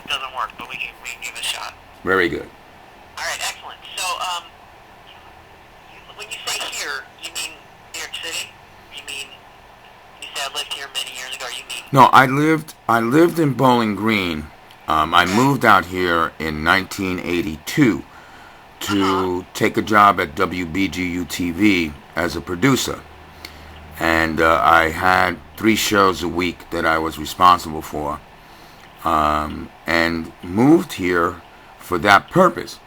it doesn't work, but we can give it a shot. Very good. All right, excellent. So, when you say here, you mean New York City? You mean you say I lived here many years ago? You mean No, I lived in Bowling Green. I okay? moved out here in 1982 Uh huh. to take a job at WBGU TV as a producer. And I had 3 shows a week that I was responsible for, and moved here for that purpose.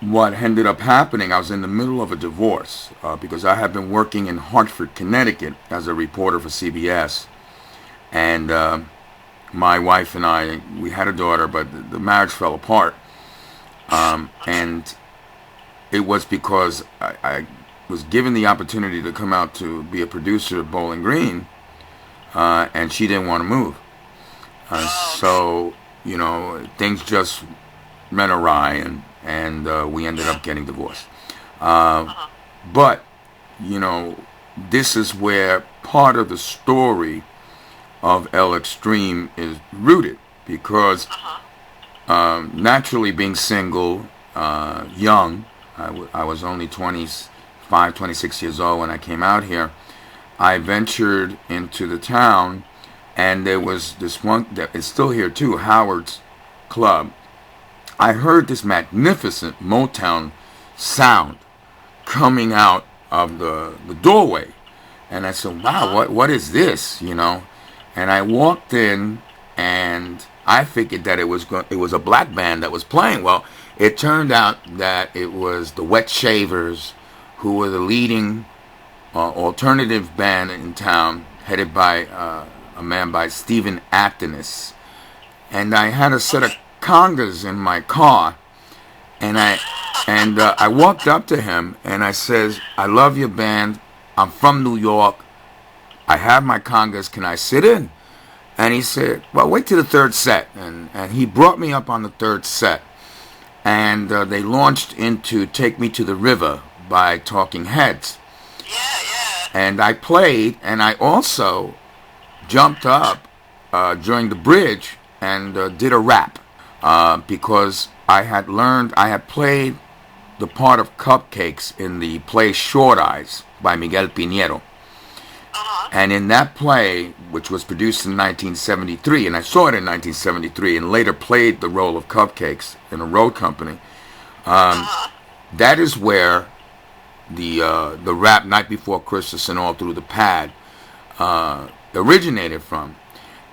What ended up happening, I was in the middle of a divorce because I had been working in Hartford, Connecticut as a reporter for CBS. And my wife and I, we had a daughter, but the marriage fell apart. Yeah. Okay. And it was because I was given the opportunity to come out to be a producer at Bowling Green, and she didn't want to move. Oh, okay. So, things just went awry, and we ended Yeah. up getting divorced. Uh, Uh huh. but, you know, this is where part of the story of L Extreme is rooted because Uh huh. naturally being single, young, I was only 25, 26 years old when I came out here. I ventured into the town, and there was this one that is still here too, Howard's Club. I heard this magnificent Motown sound coming out of the doorway. And I said, Uh wow, huh. what is this, And I walked in, and I figured that it was a black band that was playing. Well, it turned out that it was the Wet Shavers, who were the leading alternative band in town, headed by a man by Stephen Actonis. And I had a set of Okay. congas in my car, and I walked up to him and I says, "I love your band. I'm from New York. I have my congas. Can I sit in?" And he said, "Well, wait till the third set." And he brought me up on the third set, and they launched into "Take Me to the River" by Talking Heads. Yeah. Yeah. And I played, and I also jumped up during the bridge and did a rap because I had played the part of Cupcakes in the play Short Eyes by Miguel Pinheiro. Uh huh. And in that play, which was produced in 1973, and I saw it in 1973, and later played the role of Cupcakes in a road company, Uh huh. that is where the rap "Night Before Christmas" and "All Through the Pad" originated from.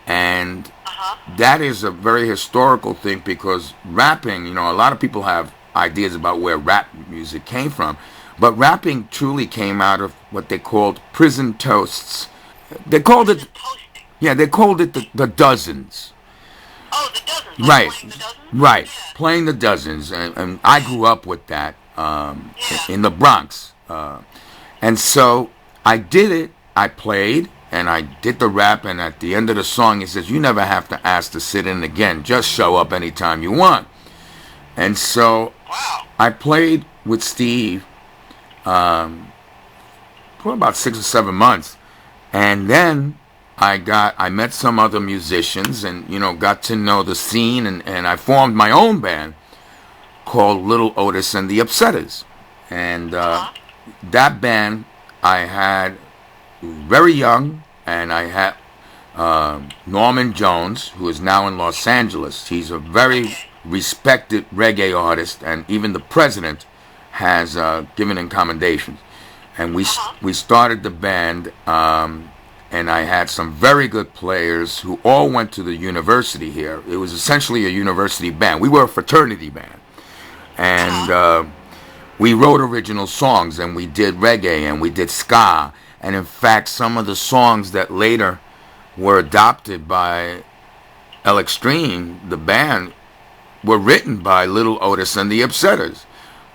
And Uh huh. that is a very historical thing because rapping, a lot of people have ideas about where rap music came from, but rapping truly came out of what they called prison toasts. They called it, Prison toasting. yeah, they called it the dozens. Oh, the dozens, like Right, playing the dozens. right, Yeah. playing the dozens, and I grew up with that Yeah. in the Bronx, and so I did it. I played, and I did the rap, and at the end of the song, he says, "You never have to ask to sit in again. Just show up anytime you want." And so Wow. I played with Steve for about 6 or 7 months, and then I met some other musicians, and got to know the scene, and I formed my own band called Little Otis and the Upsetters. And Uh huh. that band I had very young, and I had Norman Jones, who is now in Los Angeles. He's a very Okay. respected reggae artist, and even the president has given him commendations. And Uh huh. we started the band, and I had some very good players who all went to the university here. It was essentially a university band. We were a fraternity band, Uh and huh. we wrote original songs, and we did reggae, and we did ska. And in fact, some of the songs that later were adopted by El Extreme, the band, were written by Little Otis and the Upsetters.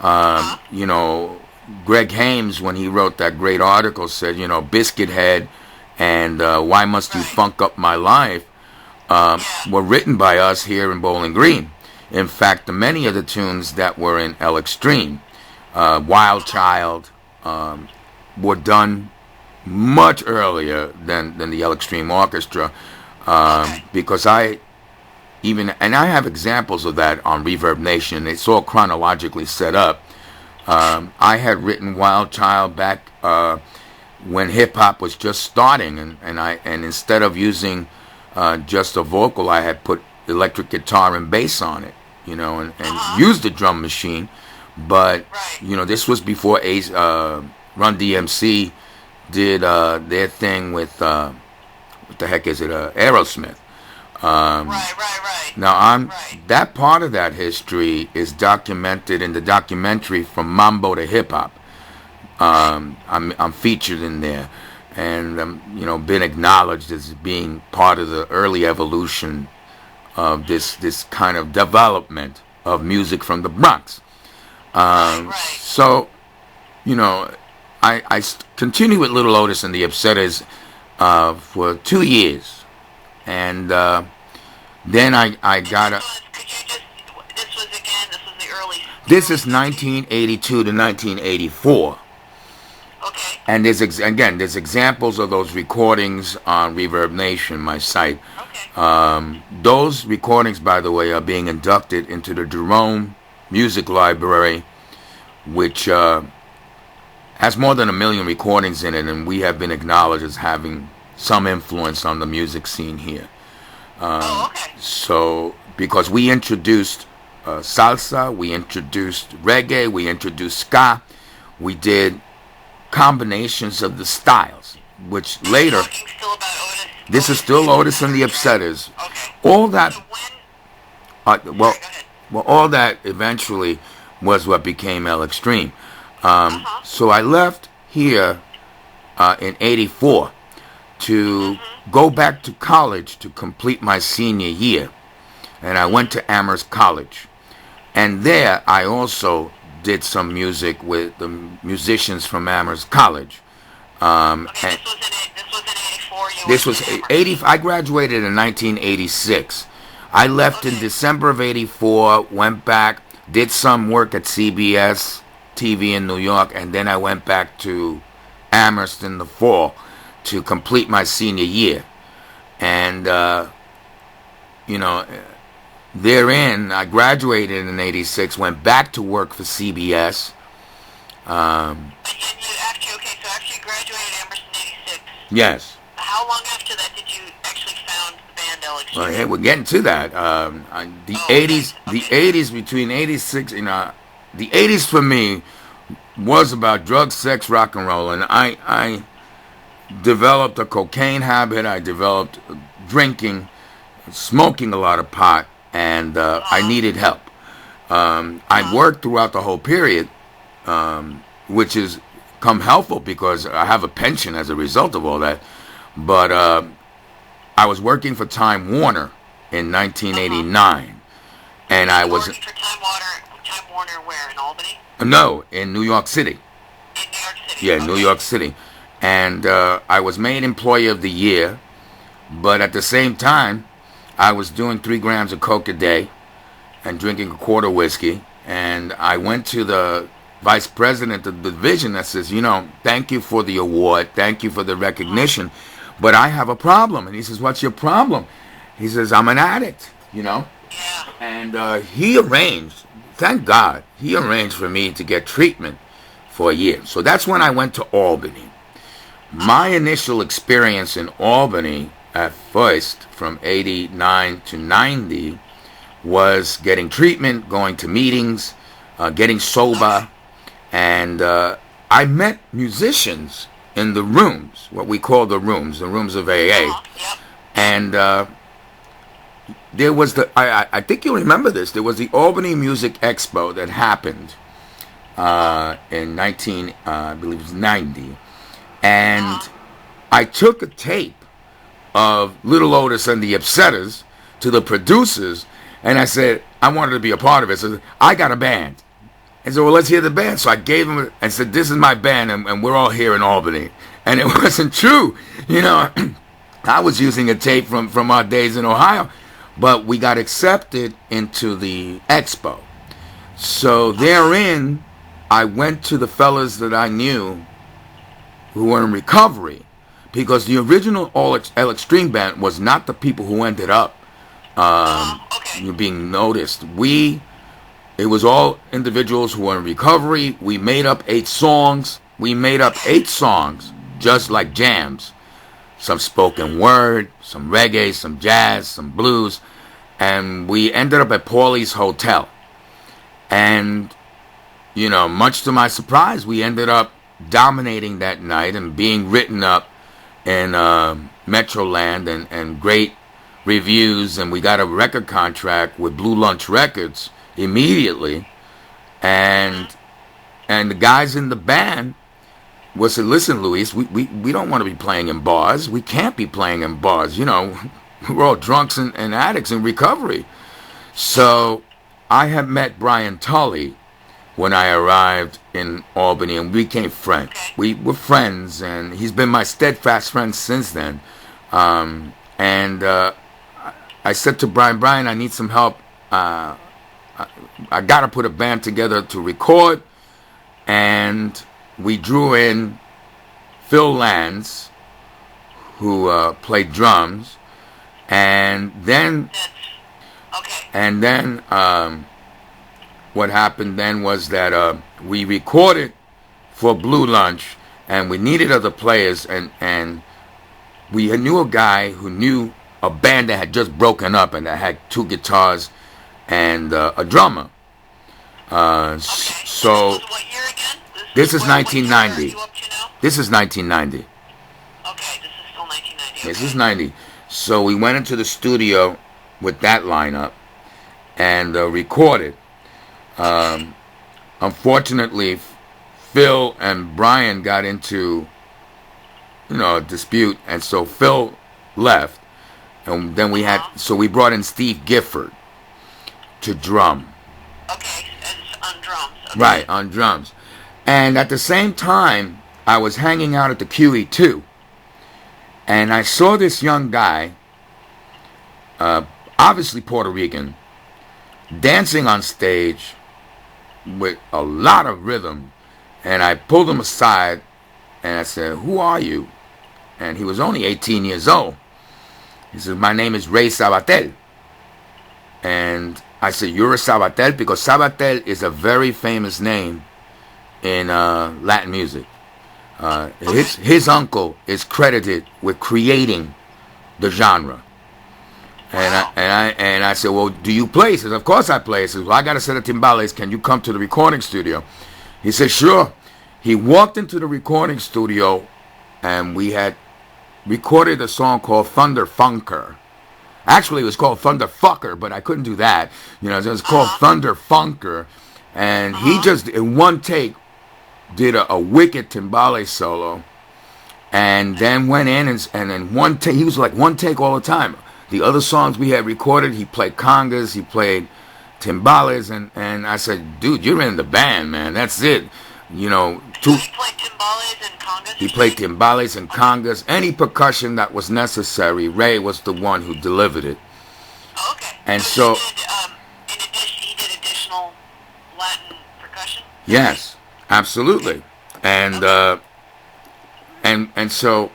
Uh huh. You know, Greg Hames, when he wrote that great article, said, Biscuit Head and Why Must You Right. Funk Up My Life Yeah. were written by us here in Bowling Green. In fact, many of the tunes that were in El Extreme, Wild Uh huh. Child, were done much earlier than the El Extreme Orchestra Okay. because I even, and I have examples of that on Reverb Nation. It's all chronologically set up. I had written Wild Child back when hip hop was just starting, and instead of using just a vocal, I had put electric guitar and bass on it, you know, and used the drum machine. But you know, this was before Run DMC did their thing with what the heck is it, Aerosmith. Right. Now that part of that history is documented in the documentary From Mambo to Hip Hop. I'm featured in there, and you know, been acknowledged as being part of the early evolution of this kind of development of music from the Bronx. So, you know, I continued with Little Otis and the Upsetters for 2 years. And then I got a... This was the early... This is 1982 to 1984. Okay. And there's examples of those recordings on Reverb Nation, my site. Okay. Those recordings, by the way, are being inducted into the Jerome Music Library, which has more than 1 million recordings in it, and we have been acknowledged as having some influence on the music scene here. Okay. So, because we introduced salsa, we introduced reggae, we introduced ska, we did combinations of the styles, which later... Still about Otis? This is still Otis and the Upsetters. Okay. All that... So when... well, all that eventually was what became El Extreme. So I left here in 84 to go back to college to complete my senior year. And I went to Amherst College. And there I also did some music with the musicians from Amherst College. Okay, this was in 84. This was 80. I graduated in 1986. I left in December of 84, went back, did some work at CBS TV in New York, and then I went back to Amherst in the fall to complete my senior year. And, you know, therein, I graduated in 86, went back to work for CBS. After you graduated Amherst in 86, Yes. how long after that did you actually found the band El Extreme? Well, hey, we're getting to that. The 80s, the 80s between 86, you know, the 80s for me was about drugs, sex, rock and roll, and I developed a cocaine habit. I developed drinking, smoking a lot of pot, and I needed help. I worked throughout the whole period, which is come helpful because I have a pension as a result of all that. But I was working for Time Warner in 1989, and I was working for Time Warner where, in Albany? No, in New York City. In New York City. Yeah, New York City. And I was made Employee of the Year, but at the same time, I was doing 3 grams of coke a day and drinking a quart of whiskey. And I went to the vice president of the division that says, you know, thank you for the award, thank you for the recognition, but I have a problem. And he says, what's your problem? He says, I'm an addict, you know. Yeah. And he arranged, thank God, he arranged for me to get treatment for a year. So that's when I went to Albany. My initial experience in Albany at first, from 89 to 90, was getting treatment, going to meetings, getting sober, and I met musicians in the rooms, what we call the rooms of AA. And there was I think you remember this, there was the Albany Music Expo that happened in I believe it was 90. And I took a tape of Little Otis and the Upsetters to the producers, and I said, I wanted to be a part of it. So I got a band. And so, well, let's hear the band. So I gave them and said, this is my band, and we're all here in Albany. And it wasn't true. You know, I was using a tape from our days in Ohio. But we got accepted into the expo. So therein, I went to the fellas that I knew who were in recovery, because the original El Extreme band was not the people who ended up Okay. You're being noticed. It was all individuals who were in recovery. We made up 8 songs. We made up 8 songs, just like jams. Some spoken word, some reggae, some jazz, some blues. And we ended up at Paulie's Hotel. And, much to my surprise, we ended up dominating that night and being written up in Metroland and great reviews. And we got a record contract with Blue Lunch Records immediately. And the guys in the band said, listen, Luis, we don't want to be playing in bars. We can't be playing in bars. We're all drunks and addicts in recovery. So I had met Brian Tully when I arrived in Albany, and we became friends. We were friends, and he's been my steadfast friend since then. I said to Brian, I need some help. I got to put a band together to record, and we drew in Phil Lands, who played drums, and then what happened then was that we recorded for Blue Lunch, and we needed other players, and we knew a guy who knew a band that had just broken up and that had 2 guitars and a drummer. So This was what year again? this is what year 1990. are you up to now? This is 1990. Okay, this is still 1990. This is 90. So we went into the studio with that lineup and recorded. Unfortunately, Phil and Brian got into, a dispute, and so Phil left, and then we brought in Steve Gifford to drum. Okay, it's on drums. Okay. Right, on drums. And at the same time, I was hanging out at the QE2, and I saw this young guy, obviously Puerto Rican, dancing on stage with a lot of rhythm. And I pulled him aside, and I said, "Who are you?" And he was only 18 years old. He said, "My name is Ray Sabatel." And I said, "You're a Sabatel?" Because Sabatel is a very famous name in Latin music. His uncle is credited with creating the genre. And I said, "Well, do you play?" He says, "Of course I play." He says, "Well, I got a set of timbales. Can you come to the recording studio?" He said, "Sure." He walked into the recording studio, and we had recorded a song called Thunder Funker. Actually, it was called Thunder Fucker, but I couldn't do that. It was called Thunder Funker. And he just, in one take, did a wicked timbale solo. And then went in, and in one take, he was like one take all the time. The other songs we had recorded, he played congas, he played timbales, and I said, "Dude, you're in the band, man. That's it." So he played timbales and congas? He played timbales and congas, any percussion that was necessary. Ray was the one who delivered it. Oh, okay. And so he did additional Latin percussion? Yes, absolutely. And so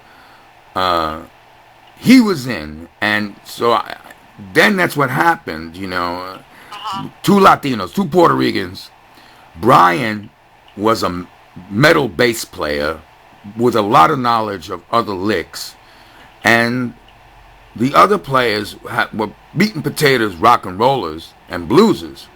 he was in, and so then that's what happened. 2 Latinos, 2 Puerto Ricans. Brian was a metal bass player with a lot of knowledge of other licks, and the other players were meat and potatoes rock and rollers and bluesers.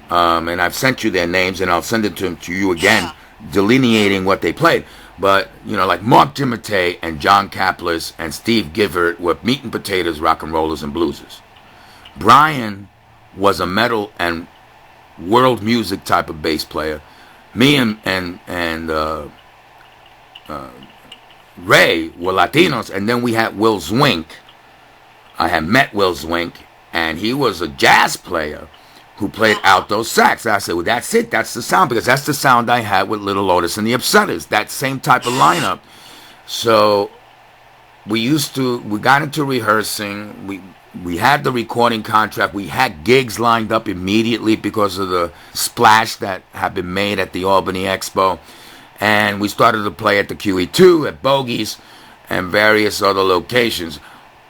And I've sent you their names, and I'll send it to you again, delineating what they played. But, like Mark Gimatay and John Kaplis and Steve Gifford were meat and potatoes rock and rollers and bluesers. Brian was a metal and world music type of bass player. Me and Ray were Latinos, and then we had Will Zwink. I had met Will Zwink, and he was a jazz player who played alto sax. I said, "Well, that's it. That's the sound," because that's the sound I had with Little Otis and the Upsetters. That same type of lineup. So we got into rehearsing. We had the recording contract. We had gigs lined up immediately because of the splash that had been made at the Albany Expo. And we started to play at the QE2, at Bogies, and various other locations.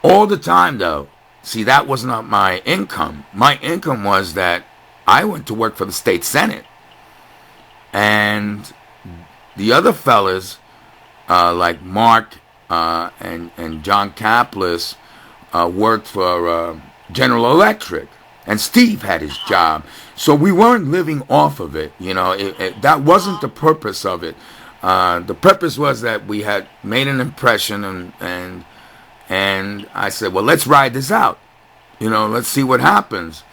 All the time, though, see, that was not my income. My income was that I went to work for the state senate, and the other fellas, like Mark and John Kaplis, worked for General Electric, and Steve had his job. So we weren't living off of it. That wasn't the purpose of it. The purpose was that we had made an impression, and I said, well, let's ride this out. Let's see what happens.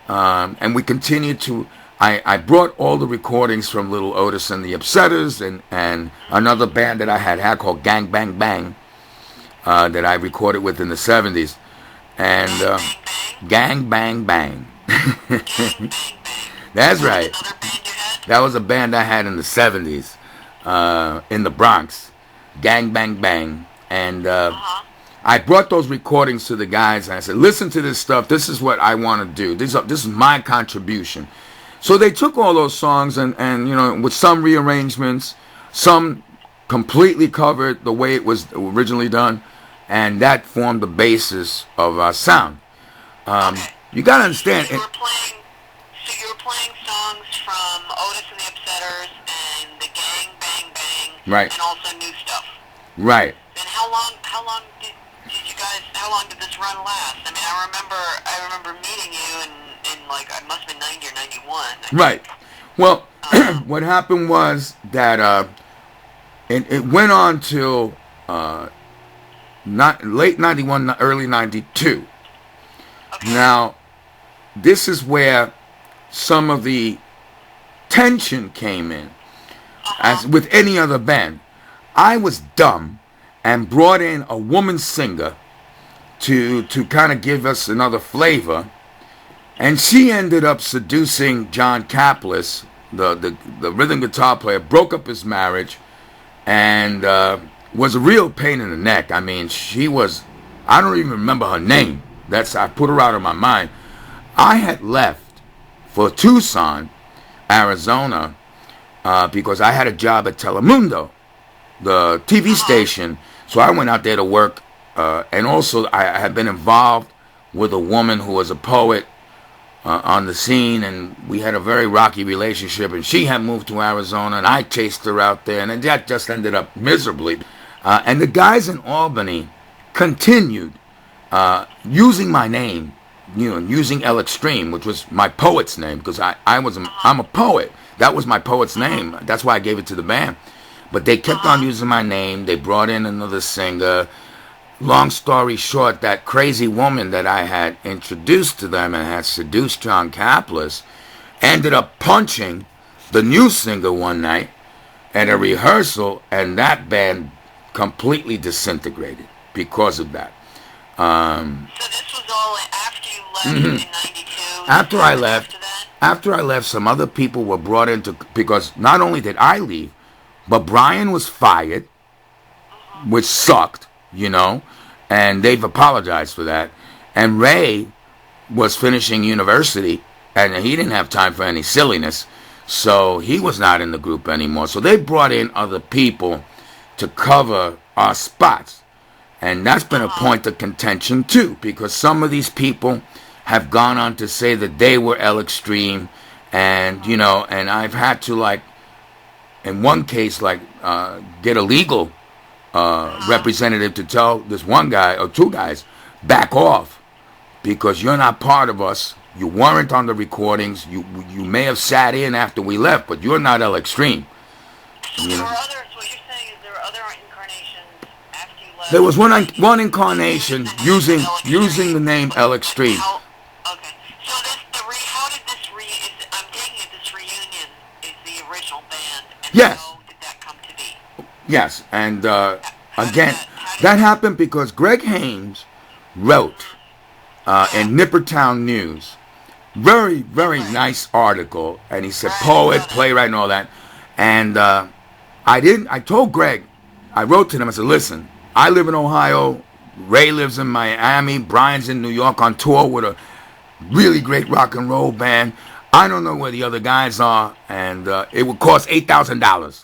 And we continued to. I brought all the recordings from Little Otis and the Upsetters and another band that I had called Gang Bang Bang, that I recorded with in the 70s. And Gang Bang Bang. That's right. That was a band I had in the 70s, in the Bronx. Gang Bang Bang. And I brought those recordings to the guys, and I said, listen to this stuff. This is what I want to do. This is my contribution. So they took all those songs and with some rearrangements, some completely covered the way it was originally done, and that formed the basis of our sound. You got to understand. So you were playing songs from Otis and the Upsetters and the Gang Bang Bang, right, and also new stuff. Right. And how long did you guys? How long did this run last? I mean, I remember meeting you in like, I must have been 90 or 91. Right. Well, what happened was that it went on till late 91, early 92. Okay. Now, this is where some of the tension came in. As with any other band, I was dumb and brought in a woman singer to kind of give us another flavor. And she ended up seducing John Kaplis, the rhythm guitar player, broke up his marriage, and was a real pain in the neck. I mean, she was, I don't even remember her name. I put her out of my mind. I had left for Tucson, Arizona, because I had a job at Telemundo, the TV station. So I went out there to work, and also I had been involved with a woman who was a poet on the scene, and we had a very rocky relationship, and she had moved to Arizona, and I chased her out there, and that just ended up miserably. And the guys in Albany continued using my name, using El Extreme, which was my poet's name, because I'm a poet. That was my poet's name. That's why I gave it to the band. But they kept on using my name. They brought in another singer. Long story short, that crazy woman that I had introduced to them and had seduced John Kaplis ended up punching the new singer one night at a rehearsal, and that band completely disintegrated because of that. So this was all after you left in 92? After I left, some other people were brought in because not only did I leave, but Brian was fired, which sucked. And they've apologized for that. And Ray was finishing university, and he didn't have time for any silliness, so he was not in the group anymore. So they brought in other people to cover our spots. And that's been a point of contention, too, because some of these people have gone on to say that they were El Extreme, and, and I've had to, in one case, get a legal representative to tell this one guy or two guys, back off, because you're not part of us. You weren't on the recordings. You may have sat in after we left, but you're not El Extreme. So there were others. What you're saying is there were other incarnations after you left. There was one incarnation using the name El Extreme. Okay. So how did I'm taking it this reunion is the original band. And yes. How did that come to be? Yes, and again, that happened because Greg Haynes wrote in Nippertown News, very, very nice article, and he said poet, playwright, and all that. And I told Greg, I wrote to him, I said, listen, I live in Ohio, Ray lives in Miami, Brian's in New York on tour with a really great rock and roll band. I don't know where the other guys are, and it would cost $8,000.